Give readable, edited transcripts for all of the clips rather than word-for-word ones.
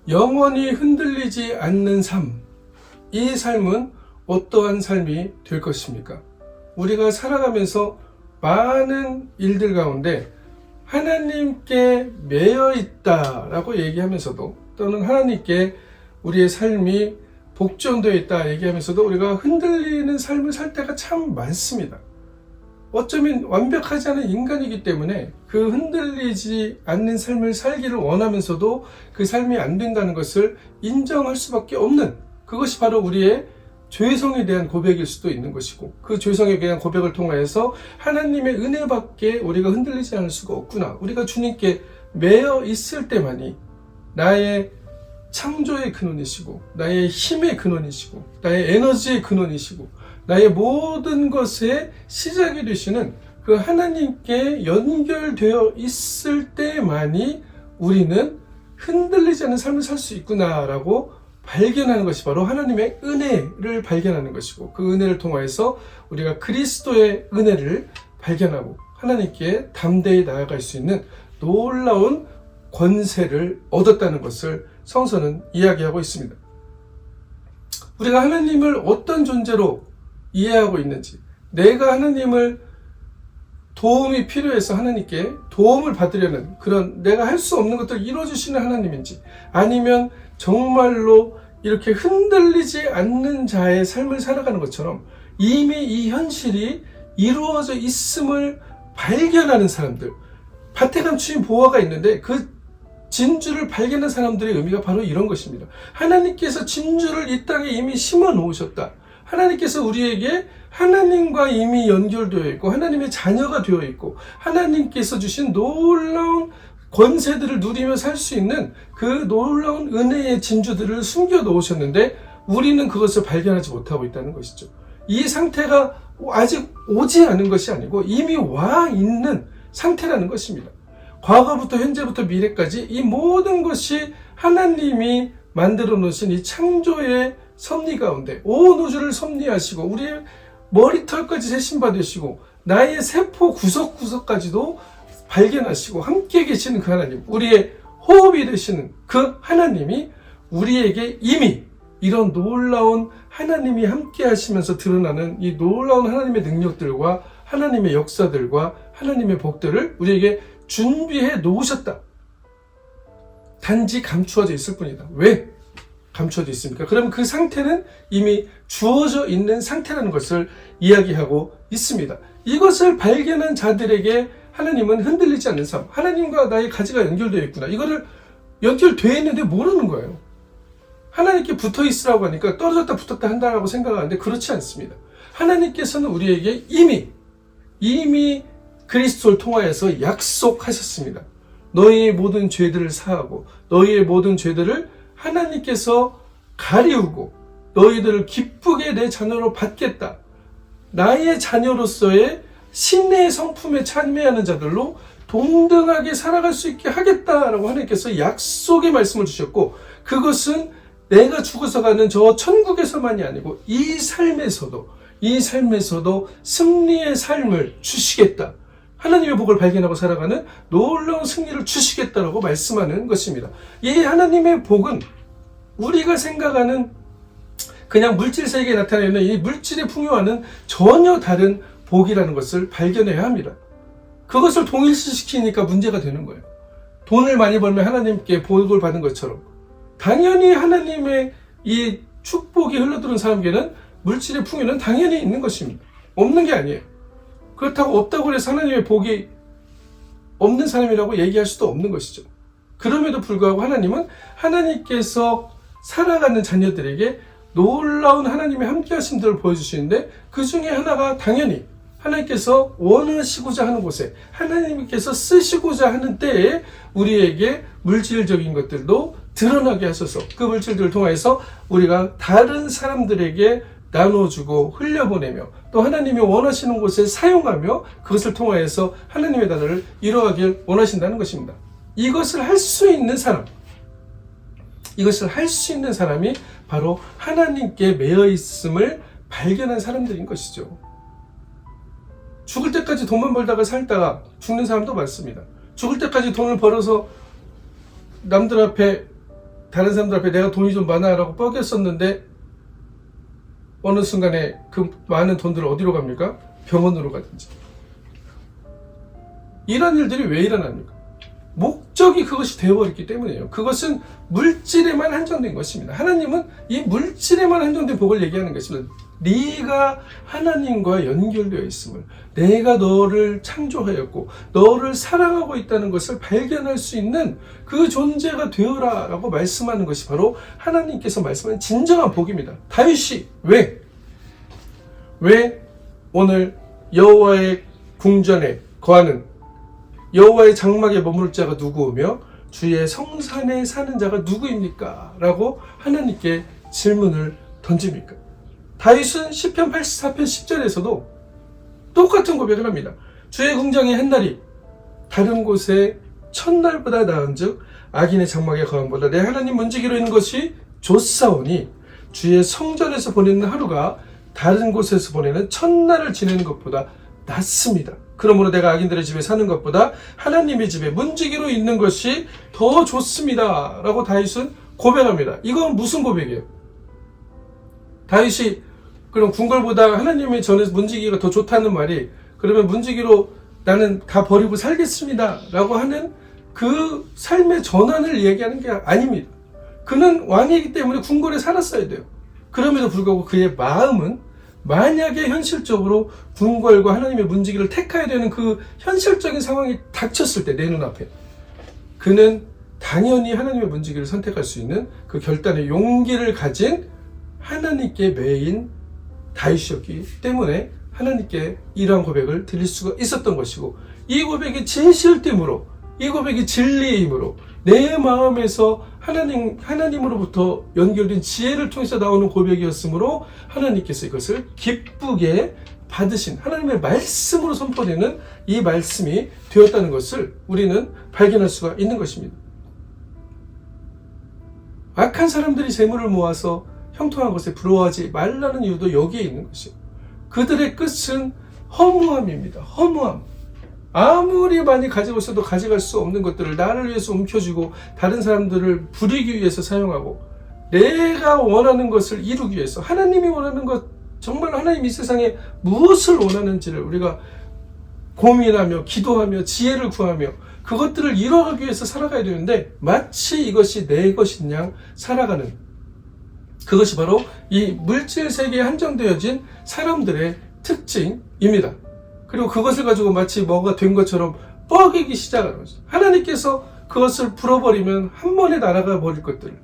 영원히 흔들리지 않는 삶, 이 삶은 어떠한 삶이 될 것입니까? 우리가 살아가면서 많은 일들 가운데 하나님께 매여 있다라고 얘기하면서도, 또는 하나님께 우리의 삶이 복종되어 있다 얘기하면서도 우리가 흔들리는 삶을 살 때가 참 많습니다. 어쩌면 완벽하지 않은 인간이기 때문에 그 흔들리지 않는 삶을 살기를 원하면서도 그 삶이 안 된다는 것을 인정할 수밖에 없는, 그것이 바로 우리의 죄성에 대한 고백일 수도 있는 것이고, 그 죄성에 대한 고백을 통하여서 하나님의 은혜밖에 우리가 흔들리지 않을 수가 없구나, 우리가 주님께 매여 있을 때만이 나의 창조의 근원이시고, 나의 힘의 근원이시고, 나의 에너지의 근원이시고, 나의 모든 것의 시작이 되시는 그 하나님께 연결되어 있을 때만이 우리는 흔들리지 않는 삶을 살 수 있구나라고 발견하는 것이 바로 하나님의 은혜를 발견하는 것이고, 그 은혜를 통하여서 우리가 그리스도의 은혜를 발견하고 하나님께 담대히 나아갈 수 있는 놀라운 권세를 얻었다는 것을 성서는 이야기하고 있습니다. 우리가 하나님을 어떤 존재로 이해하고 있는지, 내가 하나님을 도움이 필요해서 하나님께 도움을 받으려는 그런, 내가 할 수 없는 것들을 이루어주시는 하나님인지, 아니면 정말로 이렇게 흔들리지 않는 자의 삶을 살아가는 것처럼 이미 이 현실이 이루어져 있음을 발견하는 사람들, 밭에 감추인 보화가 있는데 그 진주를 발견한 사람들의 의미가 바로 이런 것입니다. 하나님께서 진주를 이 땅에 이미 심어 놓으셨다. 하나님께서 우리에게 하나님과 이미 연결되어 있고 하나님의 자녀가 되어 있고 하나님께서 주신 놀라운 권세들을 누리며 살 수 있는 그 놀라운 은혜의 진주들을 숨겨 놓으셨는데 우리는 그것을 발견하지 못하고 있다는 것이죠. 이 상태가 아직 오지 않은 것이 아니고 이미 와 있는 상태라는 것입니다. 과거부터 현재부터 미래까지 이 모든 것이 하나님이 만들어 놓으신 이 창조의 섭리 가운데 온 우주를 섭리하시고 우리의 머리털까지 세심받으시고 나의 세포 구석구석까지도 발견하시고 함께 계시는 그 하나님, 우리의 호흡이 되시는 그 하나님이 우리에게 이미 이런 놀라운 하나님이 함께 하시면서 드러나는 이 놀라운 하나님의 능력들과 하나님의 역사들과 하나님의 복들을 우리에게 준비해 놓으셨다. 단지 감추어져 있을 뿐이다. 왜 감추어져 있습니까? 그러면 그 상태는 이미 주어져 있는 상태라는 것을 이야기하고 있습니다. 이것을 발견한 자들에게 하나님은 흔들리지 않는 삶, 하나님과 나의 가지가 연결되어 있구나, 이거를 연결되어 있는데 모르는 거예요. 하나님께 붙어 있으라고 하니까 떨어졌다 붙었다 한다라고 생각하는데 그렇지 않습니다. 하나님께서는 우리에게 이미 그리스도를 통하여서 약속하셨습니다. 너희의 모든 죄들을 사하고 너희의 모든 죄들을 하나님께서 가리우고 너희들을 기쁘게 내 자녀로 받겠다. 나의 자녀로서의 신의 성품에 참여하는 자들로 동등하게 살아갈 수 있게 하겠다라고 하나님께서 약속의 말씀을 주셨고, 그것은 내가 죽어서 가는 저 천국에서만이 아니고 이 삶에서도 승리의 삶을 주시겠다. 하나님의 복을 발견하고 살아가는 놀라운 승리를 주시겠다라고 말씀하는 것입니다. 이 하나님의 복은 우리가 생각하는 그냥 물질 세계에 나타내는 이 물질의 풍요와는 전혀 다른 복이라는 것을 발견해야 합니다. 그것을 동일시시키니까 문제가 되는 거예요. 돈을 많이 벌면 하나님께 복을 받는 것처럼 당연히 하나님의 이 축복이 흘러드는 사람에게는 물질의 풍요는 당연히 있는 것입니다. 없는 게 아니에요. 그렇다고 없다고 해서 하나님의 복이 없는 사람이라고 얘기할 수도 없는 것이죠. 그럼에도 불구하고 하나님은 하나님께서 살아가는 자녀들에게 놀라운 하나님의 함께하심들을 보여주시는데, 그 중에 하나가 당연히 하나님께서 원하시고자 하는 곳에, 하나님께서 쓰시고자 하는 때에 우리에게 물질적인 것들도 드러나게 하셔서 그 물질들을 통해서 우리가 다른 사람들에게 나눠주고 흘려보내며 또 하나님이 원하시는 곳에 사용하며 그것을 통하여서 하나님의 나라를 이루어가길 원하신다는 것입니다. 이것을 할 수 있는 사람이 바로 하나님께 매여 있음을 발견한 사람들인 것이죠. 죽을 때까지 돈만 벌다가 살다가 죽는 사람도 많습니다. 죽을 때까지 돈을 벌어서 남들 앞에 다른 사람들 앞에 내가 돈이 좀 많아라고 뻐겼었는데 어느 순간에 그 많은 돈들을 어디로 갑니까? 병원으로 가든지. 이런 일들이 왜 일어납니까? 목적이 그것이 되어버렸기 때문이에요. 그것은 물질에만 한정된 것입니다. 하나님은 이 물질에만 한정된 복을 얘기하는 것입니다. 네가 하나님과 연결되어 있음을, 내가 너를 창조하였고 너를 사랑하고 있다는 것을 발견할 수 있는 그 존재가 되어라 라고 말씀하는 것이 바로 하나님께서 말씀하는 진정한 복입니다. 다윗이 왜 오늘 여호와의 궁전에 거하는 여호와의 장막에 머무를 자가 누구오며 주의 성산에 사는 자가 누구입니까? 라고 하나님께 질문을 던집니까? 다윗은 시편 84편 10절에서도 똑같은 고백을 합니다. 주의 궁정의 한날이 다른 곳에 첫날보다 나은즉 악인의 장막에 거함보다 내 하나님 문지기로 있는 것이 좋사오니 주의 성전에서 보내는 하루가 다른 곳에서 보내는 첫날을 지내는 것보다 낫습니다. 그러므로 내가 악인들의 집에 사는 것보다 하나님의 집에 문지기로 있는 것이 더 좋습니다. 라고 다윗은 고백합니다. 이건 무슨 고백이에요? 다윗이 그럼 궁궐보다 하나님의 전에서 문지기가 더 좋다는 말이 그러면 문지기로 나는 다 버리고 살겠습니다. 라고 하는 그 삶의 전환을 얘기하는 게 아닙니다. 그는 왕이기 때문에 궁궐에 살았어야 돼요. 그럼에도 불구하고 그의 마음은 만약에 현실적으로 궁궐과 하나님의 문지기를 택해야 되는 그 현실적인 상황이 닥쳤을 때 내 눈앞에 그는 당연히 하나님의 문지기를 선택할 수 있는 그 결단의 용기를 가진 하나님께 매인 다윗이었기 때문에 하나님께 이러한 고백을 드릴 수가 있었던 것이고 이 고백이 진실됨으로 이 고백이 진리임으로 내 마음에서 하나님으로부터 연결된 지혜를 통해서 나오는 고백이었으므로 하나님께서 이것을 기쁘게 받으신 하나님의 말씀으로 선포되는 이 말씀이 되었다는 것을 우리는 발견할 수가 있는 것입니다. 악한 사람들이 재물을 모아서 형통한 것에 부러워하지 말라는 이유도 여기에 있는 것이에요. 그들의 끝은 허무함입니다. 허무함. 아무리 많이 가지고 있어도 가져갈 수 없는 것들을 나를 위해서 움켜쥐고 다른 사람들을 부리기 위해서 사용하고 내가 원하는 것을 이루기 위해서 하나님이 원하는 것, 정말 하나님이 이 세상에 무엇을 원하는지를 우리가 고민하며 기도하며 지혜를 구하며 그것들을 이뤄가기 위해서 살아가야 되는데 마치 이것이 내 것인 양 살아가는 그것이 바로 이 물질 세계에 한정되어진 사람들의 특징입니다. 그리고 그것을 가지고 마치 뭐가 된 것처럼 뻐기기 시작하는 거죠. 하나님께서 그것을 풀어버리면 한 번에 날아가 버릴 것들을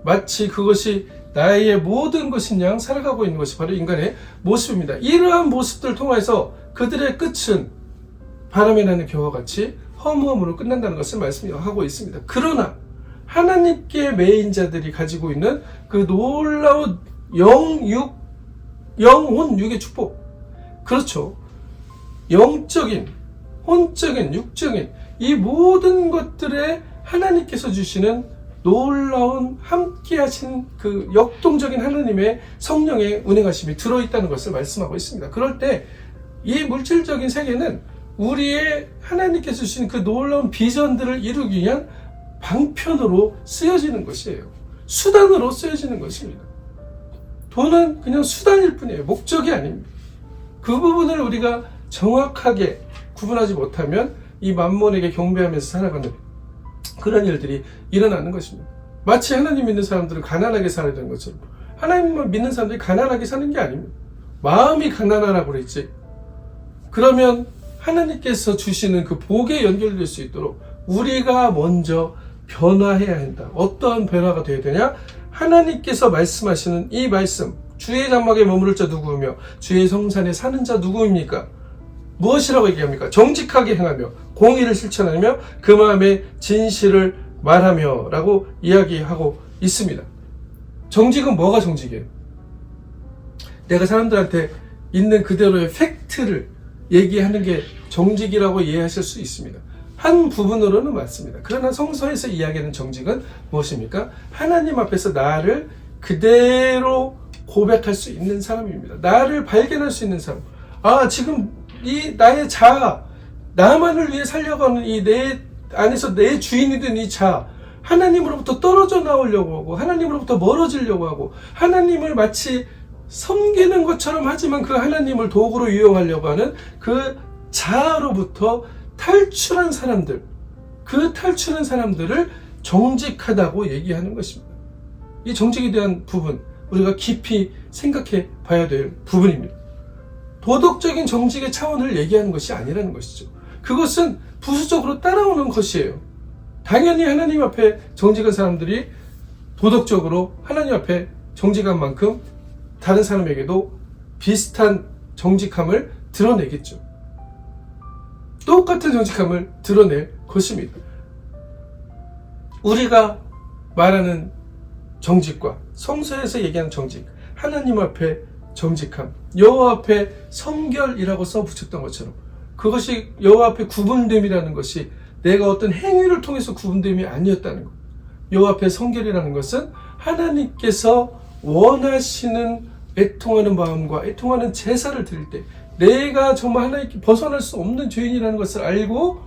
마치 그것이 나의 모든 것인 양 살아가고 있는 것이 바로 인간의 모습입니다. 이러한 모습들을 통해서 그들의 끝은 바람에 나는 겨와 같이 허무함으로 끝난다는 것을 말씀하고 있습니다. 그러나 하나님께 매인 자들이 가지고 있는 그 놀라운 영혼 육의 축복, 그렇죠. 영적인, 혼적인, 육적인 이 모든 것들에 하나님께서 주시는 놀라운 함께 하신 그 역동적인 하나님의 성령의 운행하심이 들어있다는 것을 말씀하고 있습니다. 그럴 때 이 물질적인 세계는 우리의 하나님께서 주신 그 놀라운 비전들을 이루기 위한 방편으로 쓰여지는 것이에요. 수단으로 쓰여지는 것입니다. 돈은 그냥 수단일 뿐이에요. 목적이 아닙니다. 그 부분을 우리가 정확하게 구분하지 못하면 이 만몬에게 경배하면서 살아가는 그런 일들이 일어나는 것입니다. 마치 하나님 믿는 사람들은 가난하게 살아야 되는 것처럼 하나님만 믿는 사람들이 가난하게 사는 게 아닙니다. 마음이 가난하라고 그랬지. 그러면 하나님께서 주시는 그 복에 연결될 수 있도록 우리가 먼저 변화해야 한다. 어떠한 변화가 되어야 되냐? 하나님께서 말씀하시는 이 말씀, 주의 장막에 머무를 자 누구며 주의 성산에 사는 자 누구입니까? 무엇이라고 얘기합니까? 정직하게 행하며 공의를 실천하며 그 마음에 진실을 말하며 라고 이야기하고 있습니다. 정직은 뭐가 정직이에요? 내가 사람들한테 있는 그대로의 팩트를 얘기하는 게 정직이라고 이해하실 수 있습니다. 한 부분으로는 맞습니다. 그러나 성서에서 이야기하는 정직은 무엇입니까? 하나님 앞에서 나를 그대로 고백할 수 있는 사람입니다. 나를 발견할 수 있는 사람. 지금 이 나의 자아, 나만을 위해 살려가는 이 내 안에서 내 주인이 된 이 자아, 하나님으로부터 떨어져 나오려고 하고 하나님으로부터 멀어지려고 하고 하나님을 마치 섬기는 것처럼 하지만 그 하나님을 도구로 이용하려고 하는 그 자아로부터 탈출한 사람들, 그 탈출한 사람들을 정직하다고 얘기하는 것입니다. 이 정직에 대한 부분, 우리가 깊이 생각해 봐야 될 부분입니다. 도덕적인 정직의 차원을 얘기하는 것이 아니라는 것이죠. 그것은 부수적으로 따라오는 것이에요. 당연히 하나님 앞에 정직한 사람들이 도덕적으로 하나님 앞에 정직한 만큼 다른 사람에게도 비슷한 정직함을 드러내겠죠. 똑같은 정직함을 드러낼 것입니다. 우리가 말하는 정직과 성서에서 얘기하는 정직, 하나님 앞에 정직함, 여호와 앞에 성결이라고 써붙였던 것처럼 그것이 여호와 앞에 구분됨이라는 것이 내가 어떤 행위를 통해서 구분됨이 아니었다는 것. 여호와 앞에 성결이라는 것은 하나님께서 원하시는 애통하는 마음과 애통하는 제사를 드릴 때 내가 정말 하나님께 벗어날 수 없는 죄인이라는 것을 알고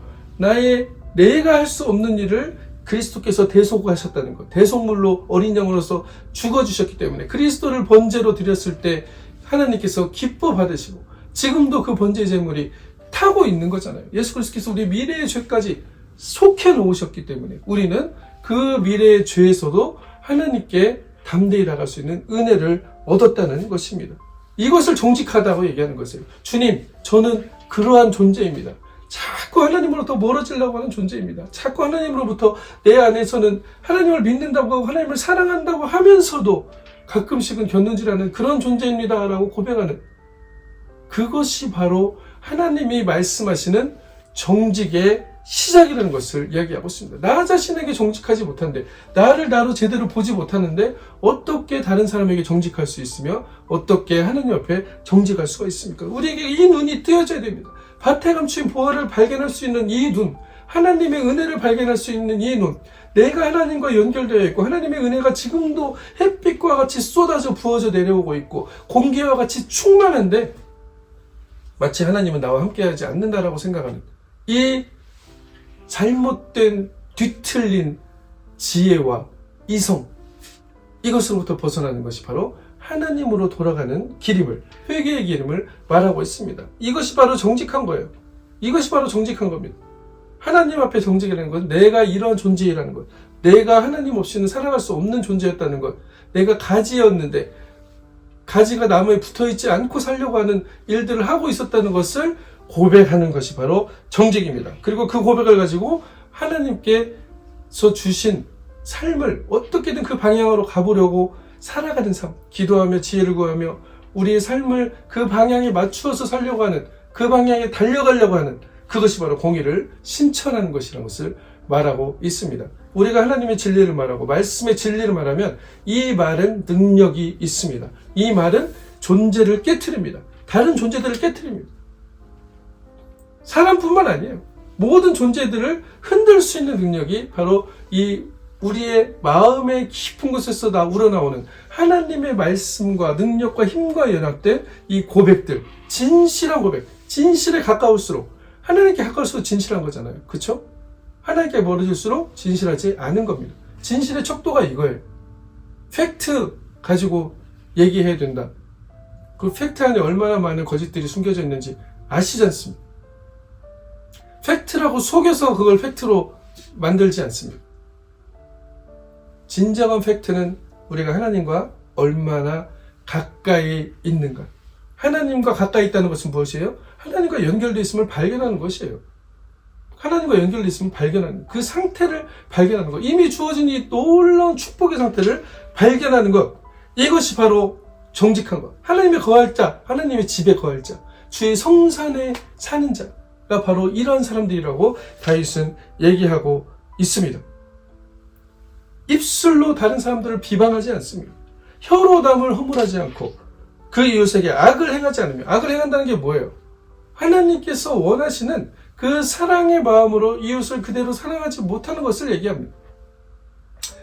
내가 할 수 없는 일을 그리스도께서 대속하셨다는 것. 대속물로 어린 양으로서 죽어주셨기 때문에 그리스도를 번제로 드렸을 때 하나님께서 기뻐 받으시고 지금도 그 번제 제물이 타고 있는 거잖아요. 예수 그리스도께서 우리 미래의 죄까지 속해 놓으셨기 때문에 우리는 그 미래의 죄에서도 하나님께 담대히 나갈 수 있는 은혜를 얻었다는 것입니다. 이것을 정직하다고 얘기하는 것이에요. 주님, 저는 그러한 존재입니다. 자꾸 하나님으로부터 멀어지려고 하는 존재입니다. 자꾸 하나님으로부터 내 안에서는 하나님을 믿는다고 하고 하나님을 사랑한다고 하면서도 가끔씩은 견눈질하는 그런 존재입니다 라고 고백하는 그것이 바로 하나님이 말씀하시는 정직의 시작이라는 것을 이야기하고 있습니다. 나 자신에게 정직하지 못한데 나를 나로 제대로 보지 못하는데 어떻게 다른 사람에게 정직할 수 있으며 어떻게 하나님 앞에 정직할 수가 있습니까? 우리에게 이 눈이 뜨여져야 됩니다. 밭에 감춘 보화를 발견할 수 있는 이 눈, 하나님의 은혜를 발견할 수 있는 이 눈, 내가 하나님과 연결되어 있고 하나님의 은혜가 지금도 햇빛과 같이 쏟아져 부어져 내려오고 있고 공기와 같이 충만한데 마치 하나님은 나와 함께하지 않는다라고 생각하는 이 잘못된 뒤틀린 지혜와 이성, 이것으로부터 벗어나는 것이 바로 하나님으로 돌아가는 길임을, 회개의 길임을 말하고 있습니다. 이것이 바로 정직한 거예요. 이것이 바로 정직한 겁니다. 하나님 앞에 정직이라는 건 내가 이러한 존재이라는 것, 내가 하나님 없이는 살아갈 수 없는 존재였다는 것, 내가 가지였는데 가지가 나무에 붙어있지 않고 살려고 하는 일들을 하고 있었다는 것을 고백하는 것이 바로 정직입니다. 그리고 그 고백을 가지고 하나님께서 주신 삶을 어떻게든 그 방향으로 가보려고 살아가는 삶, 기도하며 지혜를 구하며 우리의 삶을 그 방향에 맞추어서 살려고 하는, 그 방향에 달려가려고 하는 그것이 바로 공의를 신천하는 것이라는 것을 말하고 있습니다. 우리가 하나님의 진리를 말하고 말씀의 진리를 말하면 이 말은 능력이 있습니다. 이 말은 존재를 깨트립니다. 다른 존재들을 깨트립니다. 사람뿐만 아니에요. 모든 존재들을 흔들 수 있는 능력이 바로 이 우리의 마음의 깊은 곳에서 우러나오는 하나님의 말씀과 능력과 힘과 연합된 이 고백들, 진실한 고백, 진실에 가까울수록 하나님께 가까울수록 진실한 거잖아요. 그렇죠? 하나님께 멀어질수록 진실하지 않은 겁니다. 진실의 척도가 이거예요. 팩트 가지고 얘기해야 된다. 그 팩트 안에 얼마나 많은 거짓들이 숨겨져 있는지 아시지 않습니까? 팩트라고 속여서 그걸 팩트로 만들지 않습니다. 진정한 팩트는 우리가 하나님과 얼마나 가까이 있는가. 하나님과 가까이 있다는 것은 무엇이에요? 하나님과 연결되어 있음을 발견하는 것이에요. 하나님과 연결되어 있음을 발견하는 그 상태를 발견하는 것. 이미 주어진 이 놀라운 축복의 상태를 발견하는 것. 이것이 바로 정직한 것. 하나님의 거할 자, 하나님의 집에 거할 자, 주의 성산에 사는 자가 바로 이런 사람들이라고 다윗은 얘기하고 있습니다. 입술로 다른 사람들을 비방하지 않습니다. 혀로 남을 허물하지 않고 그 이웃에게 악을 행하지 않으며, 악을 행한다는 게 뭐예요? 하나님께서 원하시는 그 사랑의 마음으로 이웃을 그대로 사랑하지 못하는 것을 얘기합니다.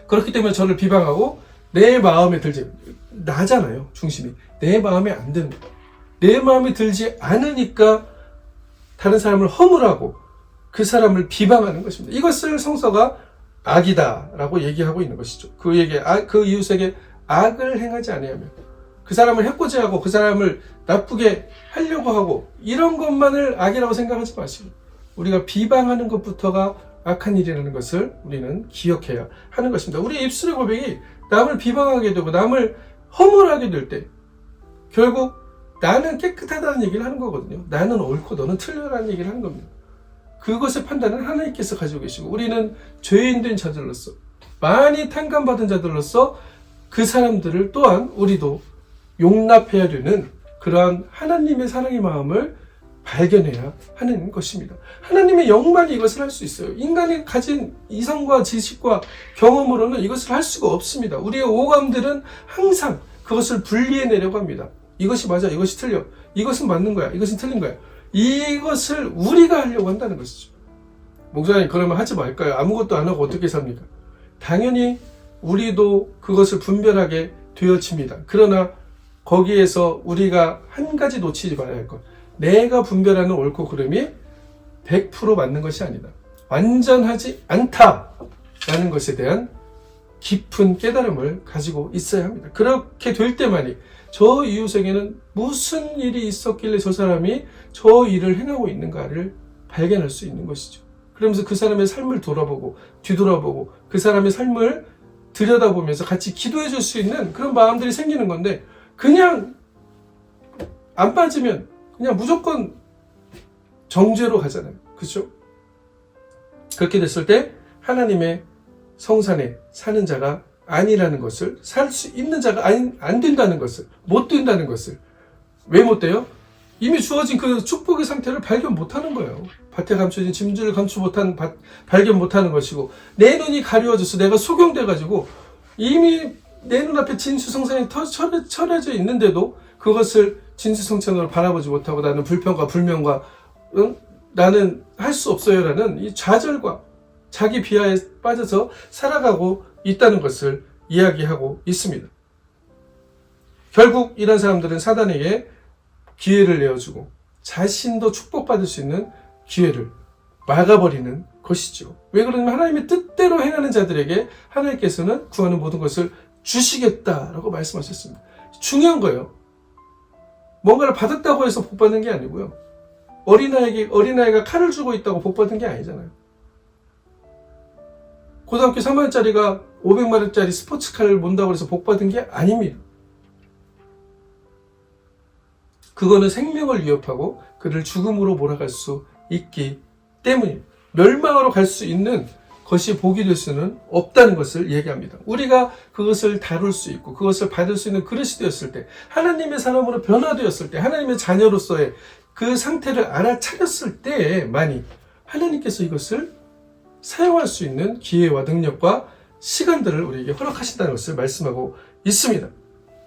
그렇기 때문에 저를 비방하고 내 마음에 들지, 나잖아요, 중심이. 내 마음에 안 드는 거예요. 내 마음에 들지 않으니까 다른 사람을 허물하고 그 사람을 비방하는 것입니다. 이것을 성서가 악이다 라고 얘기하고 있는 것이죠. 그 이웃에게 악을 행하지 아니하면, 그 사람을 해코지하고 그 사람을 나쁘게 하려고 하고 이런 것만을 악이라고 생각하지 마시고, 우리가 비방하는 것부터가 악한 일이라는 것을 우리는 기억해야 하는 것입니다. 우리 입술의 고백이 남을 비방하게 되고 남을 허물하게 될 때 결국 나는 깨끗하다는 얘기를 하는 거거든요. 나는 옳고 너는 틀려라는 얘기를 하는 겁니다. 그것의 판단은 하나님께서 가지고 계시고, 우리는 죄인된 자들로서, 많이 탕감받은 자들로서 그 사람들을 또한 우리도 용납해야 되는 그러한 하나님의 사랑의 마음을 발견해야 하는 것입니다. 하나님의 영만이 이것을 할 수 있어요. 인간이 가진 이성과 지식과 경험으로는 이것을 할 수가 없습니다. 우리의 오감들은 항상 그것을 분리해내려고 합니다. 이것이 맞아, 이것이 틀려, 이것은 맞는 거야, 이것은 틀린 거야. 이것을 우리가 하려고 한다는 것이죠. 목사님, 그러면 하지 말까요? 아무것도 안 하고 어떻게 삽니까? 당연히 우리도 그것을 분별하게 되어집니다. 그러나 거기에서 우리가 한 가지 놓치지 말아야 할 것, 내가 분별하는 옳고 그름이 100% 맞는 것이 아니다, 완전하지 않다라는 것에 대한 깊은 깨달음을 가지고 있어야 합니다. 그렇게 될 때만이 저 이웃에게는 무슨 일이 있었길래 저 사람이 저 일을 행하고 있는가를 발견할 수 있는 것이죠. 그러면서 그 사람의 삶을 돌아보고 뒤돌아보고 그 사람의 삶을 들여다보면서 같이 기도해 줄 수 있는 그런 마음들이 생기는 건데, 그냥 안 빠지면 그냥 무조건 정죄로 가잖아요. 그렇죠? 그렇게 됐을 때 하나님의 성산에 사는 자가 아니라는 것을, 살 수 있는 자가 안 된다는 것을, 못 된다는 것을. 왜 못 돼요? 이미 주어진 그 축복의 상태를 발견 못하는 거예요. 밭에 감춰진 짐들을 발견 못하는 것이고, 내 눈이 가려워져서 내가 소경돼가지고 이미 내 눈앞에 진수성찬이 처려져 있는데도 그것을 진수성찬으로 바라보지 못하고 나는 불평과 불명과 나는 할 수 없어요라는 이 좌절과 자기 비하에 빠져서 살아가고 있다는 것을 이야기하고 있습니다. 결국 이런 사람들은 사단에게 기회를 내어주고 자신도 축복받을 수 있는 기회를 막아버리는 것이죠. 왜 그러냐면 하나님의 뜻대로 행하는 자들에게 하나님께서는 구하는 모든 것을 주시겠다라고 말씀하셨습니다. 중요한 거예요. 뭔가를 받았다고 해서 복받는 게 아니고요. 어린아이가 칼을 쥐고 있다고 복받은 게 아니잖아요. 고등학교 3학년짜리가 500마력짜리 스포츠카를 몬다고 해서 복받은 게 아닙니다. 그거는 생명을 위협하고 그를 죽음으로 몰아갈 수 있기 때문입니다. 멸망으로 갈 수 있는 것이 복이 될 수는 없다는 것을 얘기합니다. 우리가 그것을 다룰 수 있고 그것을 받을 수 있는 그릇이 되었을 때, 하나님의 사람으로 변화되었을 때, 하나님의 자녀로서의 그 상태를 알아차렸을 때만이 하나님께서 이것을 사용할 수 있는 기회와 능력과 시간들을 우리에게 허락하신다는 것을 말씀하고 있습니다.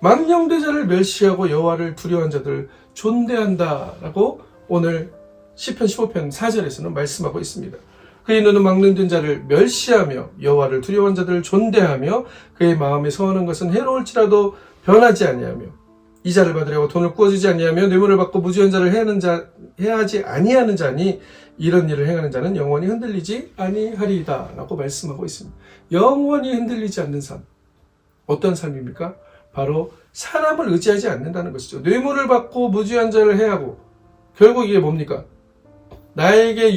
망령되자를 멸시하고 여호와를 두려워한 자들을 존대한다라고 오늘 시편 15편 4절에서는 말씀하고 있습니다. 그의 눈은 망령된 자를 멸시하며 여호와를 두려워한 자들을 존대하며 그의 마음에 서원한 것은 해로울지라도 변하지 아니하며 이 자를 받으려고 돈을 구워주지 아니하며 뇌물을 받고 무지한 자를 해하지 아니하는 자니 이런 일을 행하는 자는 영원히 흔들리지 아니하리이다 라고 말씀하고 있습니다. 영원히 흔들리지 않는 삶, 어떤 삶입니까? 바로 사람을 의지하지 않는다는 것이죠. 뇌물을 받고 무지한 자를 해하고 결국 이게 뭡니까? 나에게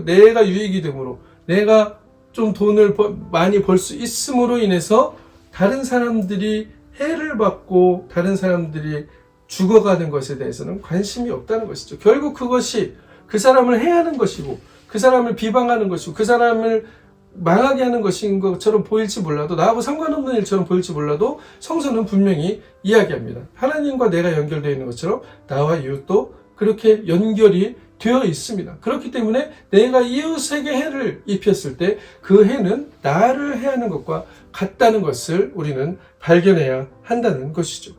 내가 유익이 되므로, 내가 좀 돈을 많이 벌 수 있음으로 인해서 다른 사람들이 해를 받고 다른 사람들이 죽어가는 것에 대해서는 관심이 없다는 것이죠. 결국 그것이 그 사람을 해하는 것이고 그 사람을 비방하는 것이고 그 사람을 망하게 하는 것인 것처럼 보일지 몰라도, 나하고 상관없는 일처럼 보일지 몰라도 성서는 분명히 이야기합니다. 하나님과 내가 연결되어 있는 것처럼 나와 이웃도 그렇게 연결이 되어 있습니다. 그렇기 때문에 내가 이웃에게 해를 입혔을 때 그 해는 나를 해하는 것과 같다는 것을 우리는 발견해야 한다는 것이죠.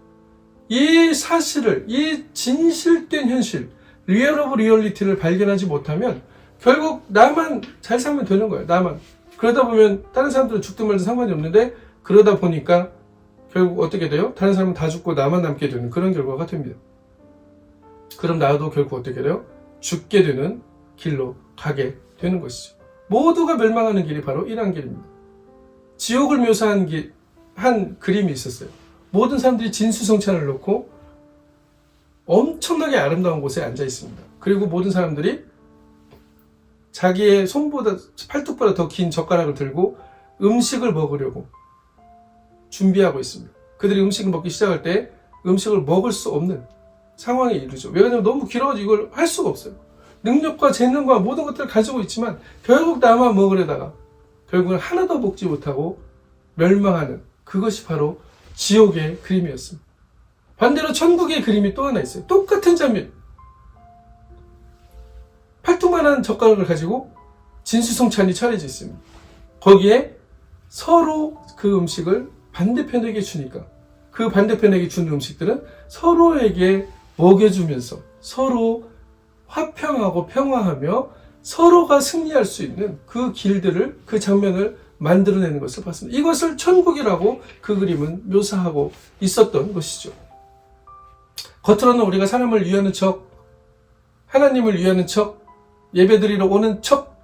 이 사실을, 이 진실된 현실, 리얼 오브 리얼리티를 발견하지 못하면 결국 나만 잘 살면 되는 거예요. 나만. 그러다 보면 다른 사람들은 죽든 말든 상관이 없는데, 그러다 보니까 결국 어떻게 돼요? 다른 사람은 다 죽고 나만 남게 되는 그런 결과가 됩니다. 그럼 나도 결국 어떻게 돼요? 죽게 되는 길로 가게 되는 것이죠. 모두가 멸망하는 길이 바로 이러한 길입니다. 지옥을 묘사한 한 그림이 있었어요. 모든 사람들이 진수성찬을 놓고 엄청나게 아름다운 곳에 앉아 있습니다. 그리고 모든 사람들이 자기의 손보다, 팔뚝보다 더 긴 젓가락을 들고 음식을 먹으려고 준비하고 있습니다. 그들이 음식을 먹기 시작할 때 음식을 먹을 수 없는 상황에 이르죠. 왜냐하면 너무 길어가지고 이걸 할 수가 없어요. 능력과 재능과 모든 것들을 가지고 있지만 결국 나만 먹으려다가 결국은 하나도 먹지 못하고 멸망하는, 그것이 바로 지옥의 그림이었습니다. 반대로 천국의 그림이 또 하나 있어요. 똑같은 장면. 팔뚝만한 젓가락을 가지고 진수성찬이 차려져 있습니다. 거기에 서로 그 음식을 반대편에게 주니까 그 반대편에게 주는 음식들은 서로에게 먹여주면서 서로 화평하고 평화하며 서로가 승리할 수 있는 그 길들을, 그 장면을 만들어내는 것을 봤습니다. 이것을 천국이라고 그 그림은 묘사하고 있었던 것이죠. 겉으로는 우리가 사람을 위하는 척, 하나님을 위하는 척, 예배드리러 오는 척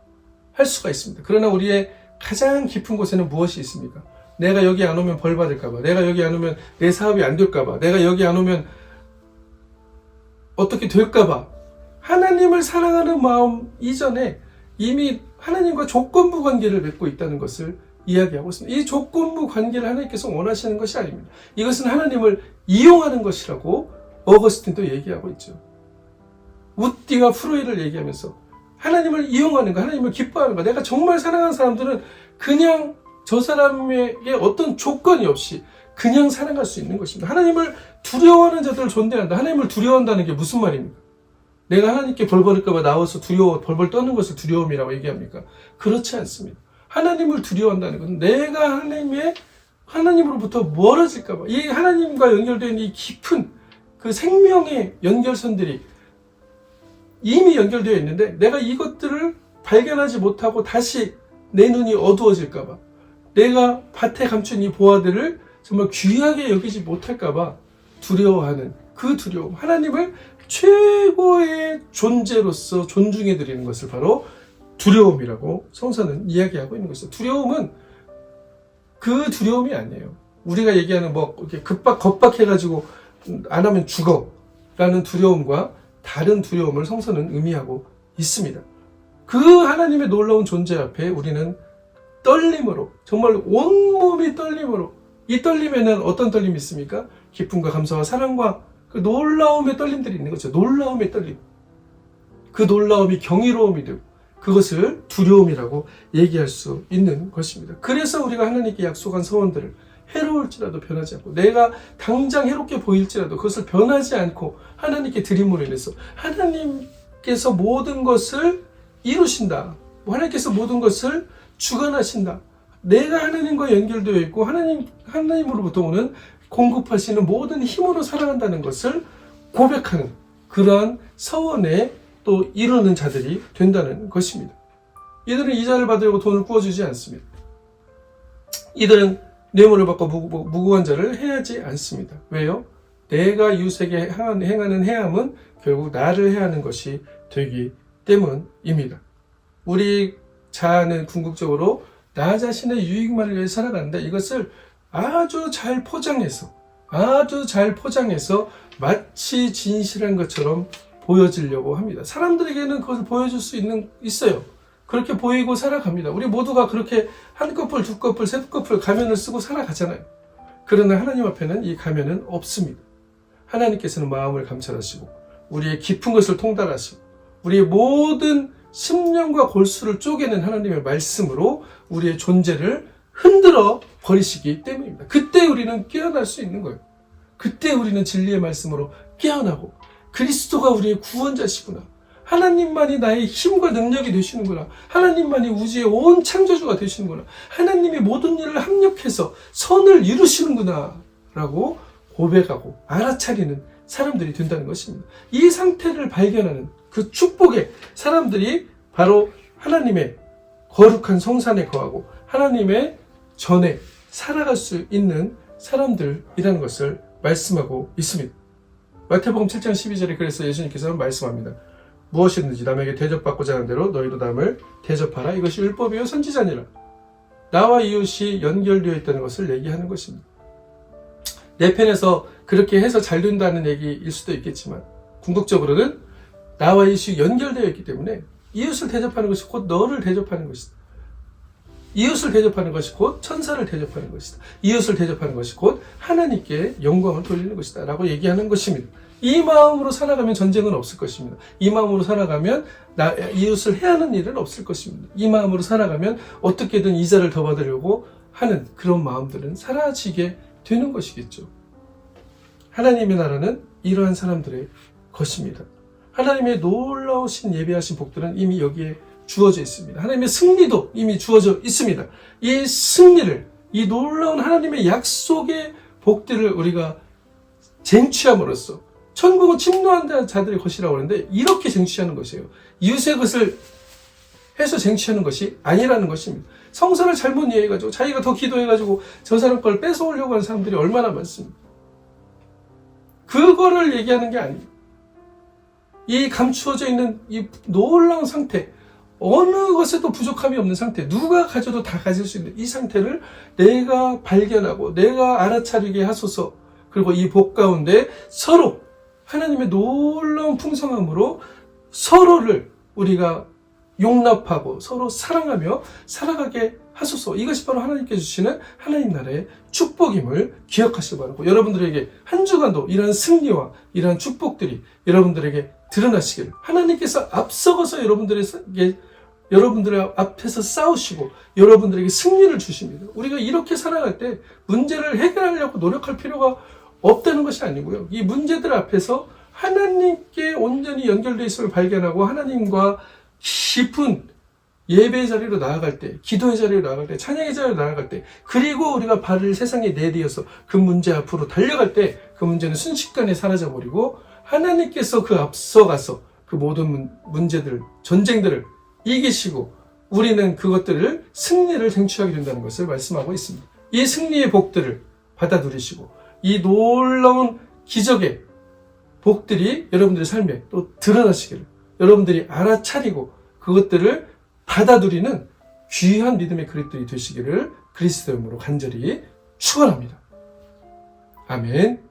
할 수가 있습니다. 그러나 우리의 가장 깊은 곳에는 무엇이 있습니까? 내가 여기 안 오면 벌 받을까봐, 내가 여기 안 오면 내 사업이 안 될까봐, 내가 여기 안 오면 어떻게 될까봐, 하나님을 사랑하는 마음 이전에 이미 하나님과 조건부 관계를 맺고 있다는 것을 이야기하고 있습니다. 이 조건부 관계를 하나님께서 원하시는 것이 아닙니다. 이것은 하나님을 이용하는 것이라고 어거스틴도 얘기하고 있죠. 우띠와 프로이를 얘기하면서 하나님을 이용하는 거, 하나님을 기뻐하는 거, 내가 정말 사랑하는 사람들은 그냥 저 사람에게 어떤 조건이 없이 그냥 사랑할 수 있는 것입니다. 하나님을 두려워하는 자들을 존대한다. 하나님을 두려워한다는 게 무슨 말입니까? 내가 하나님께 벌 받을까봐 나와서 두려워, 벌벌 떠는 것을 두려움이라고 얘기합니까? 그렇지 않습니다. 하나님을 두려워한다는 것은 내가 하나님으로부터 멀어질까봐, 이 하나님과 연결된 이 깊은 그 생명의 연결선들이 이미 연결되어 있는데 내가 이것들을 발견하지 못하고 다시 내 눈이 어두워질까봐, 내가 밭에 감춘 이 보화들을 정말 귀하게 여기지 못할까봐 두려워하는 그 두려움, 하나님을 최고의 존재로서 존중해드리는 것을 바로 두려움이라고 성서는 이야기하고 있는 것이죠. 두려움은 그 두려움이 아니에요. 우리가 얘기하는 이렇게 겁박해가지고 안 하면 죽어 라는 두려움과 다른 두려움을 성서는 의미하고 있습니다. 그 하나님의 놀라운 존재 앞에 우리는 떨림으로, 정말 온몸이 떨림으로, 이 떨림에는 어떤 떨림이 있습니까? 기쁨과 감사와 사랑과 그 놀라움의 떨림들이 있는 거죠. 놀라움의 떨림. 그 놀라움이 경이로움이 되고 그것을 두려움이라고 얘기할 수 있는 것입니다. 그래서 우리가 하나님께 약속한 서원들을 해로울지라도 변하지 않고, 내가 당장 해롭게 보일지라도 그것을 변하지 않고 하나님께 드림으로 인해서 하나님께서 모든 것을 이루신다. 하나님께서 모든 것을 주관하신다. 내가 하나님과 연결되어 있고 하나님으로부터 오는 공급하시는 모든 힘으로 살아간다는 것을 고백하는 그러한 서원에 또 이루는 자들이 된다는 것입니다. 이들은 이자를 받으려고 돈을 구워주지 않습니다. 이들은 뇌물을 받고 무고한 자를 해하지 않습니다. 왜요? 내가 이웃에게 행하는 해함은 결국 나를 해하는 것이 되기 때문입니다. 우리 자아는 궁극적으로 나 자신의 유익만을 위해 살아가는데 이것을 아주 잘 포장해서 마치 진실한 것처럼 보여지려고 합니다. 사람들에게는 그것을 보여줄 수 있어요. 그렇게 보이고 살아갑니다. 우리 모두가 그렇게 한 커플, 두 커플, 세 커플 가면을 쓰고 살아가잖아요. 그러나 하나님 앞에는 이 가면은 없습니다. 하나님께서는 마음을 감찰하시고 우리의 깊은 것을 통달하시고 우리의 모든 심령과 골수를 쪼개는 하나님의 말씀으로 우리의 존재를 흔들어 버리시기 때문입니다. 그때 우리는 깨어날 수 있는 거예요. 그때 우리는 진리의 말씀으로 깨어나고 그리스도가 우리의 구원자시구나. 하나님만이 나의 힘과 능력이 되시는구나. 하나님만이 우주의 온 창조주가 되시는구나. 하나님이 모든 일을 합력해서 선을 이루시는구나 라고 고백하고 알아차리는 사람들이 된다는 것입니다. 이 상태를 발견하는 그 축복의 사람들이 바로 하나님의 거룩한 성산에 거하고 하나님의 전에 살아갈 수 있는 사람들이라는 것을 말씀하고 있습니다. 마태복음 7장 12절에 그래서 예수님께서는 말씀합니다. 무엇이든지 남에게 대접받고자 하는 대로 너희도 남을 대접하라. 이것이 율법이요 선지자니라. 나와 이웃이 연결되어 있다는 것을 얘기하는 것입니다. 내 편에서 그렇게 해서 잘 된다는 얘기일 수도 있겠지만 궁극적으로는 나와 이웃이 연결되어 있기 때문에 이웃을 대접하는 것이 곧 너를 대접하는 것이다. 이웃을 대접하는 것이 곧 천사를 대접하는 것이다. 이웃을 대접하는 것이 곧 하나님께 영광을 돌리는 것이다 라고 얘기하는 것입니다. 이 마음으로 살아가면 전쟁은 없을 것입니다. 이 마음으로 살아가면 이웃을 해하는 일은 없을 것입니다. 이 마음으로 살아가면 어떻게든 이자를 더 받으려고 하는 그런 마음들은 사라지게 되는 것이겠죠. 하나님의 나라는 이러한 사람들의 것입니다. 하나님의 놀라우신 예배하신 복들은 이미 여기에 주어져 있습니다. 하나님의 승리도 이미 주어져 있습니다. 이 승리를, 이 놀라운 하나님의 약속의 복들을 우리가 쟁취함으로써 천국은 침노한 자들의 것이라고 하는데 이렇게 쟁취하는 것이에요. 이웃의 것을 해서 쟁취하는 것이 아니라는 것입니다. 성서를 잘못 이해해가지고 자기가 더 기도해가지고 저 사람 걸 뺏어오려고 하는 사람들이 얼마나 많습니까? 그거를 얘기하는 게 아니에요. 이 감추어져 있는 이 놀라운 상태, 어느 것에도 부족함이 없는 상태, 누가 가져도 다 가질 수 있는 이 상태를 내가 발견하고 내가 알아차리게 하소서. 그리고 이 복 가운데 서로 하나님의 놀라운 풍성함으로 서로를 우리가 용납하고 서로 사랑하며 살아가게 하소서. 이것이 바로 하나님께 주시는 하나님 나라의 축복임을 기억하시기 바라고, 여러분들에게 한 주간도 이러한 승리와 이러한 축복들이 여러분들에게 드러나시기를, 하나님께서 앞서가서 여러분들의 앞에서 싸우시고 여러분들에게 승리를 주십니다. 우리가 이렇게 살아갈 때 문제를 해결하려고 노력할 필요가 없다는 것이 아니고요. 이 문제들 앞에서 하나님께 온전히 연결되어 있음을 발견하고 하나님과 깊은 예배의 자리로 나아갈 때, 기도의 자리로 나아갈 때, 찬양의 자리로 나아갈 때, 그리고 우리가 발을 세상에 내디어서 그 문제 앞으로 달려갈 때 그 문제는 순식간에 사라져버리고 하나님께서 그 앞서가서 그 모든 문제들, 전쟁들을 이기시고 우리는 그것들을 승리를 쟁취하게 된다는 것을 말씀하고 있습니다. 이 승리의 복들을 받아 누리시고 이 놀라운 기적의 복들이 여러분들의 삶에 또 드러나시기를, 여러분들이 알아차리고 그것들을 받아 누리는 귀한 믿음의 그릇들이 되시기를 그리스도 이름으로 간절히 축원합니다. 아멘.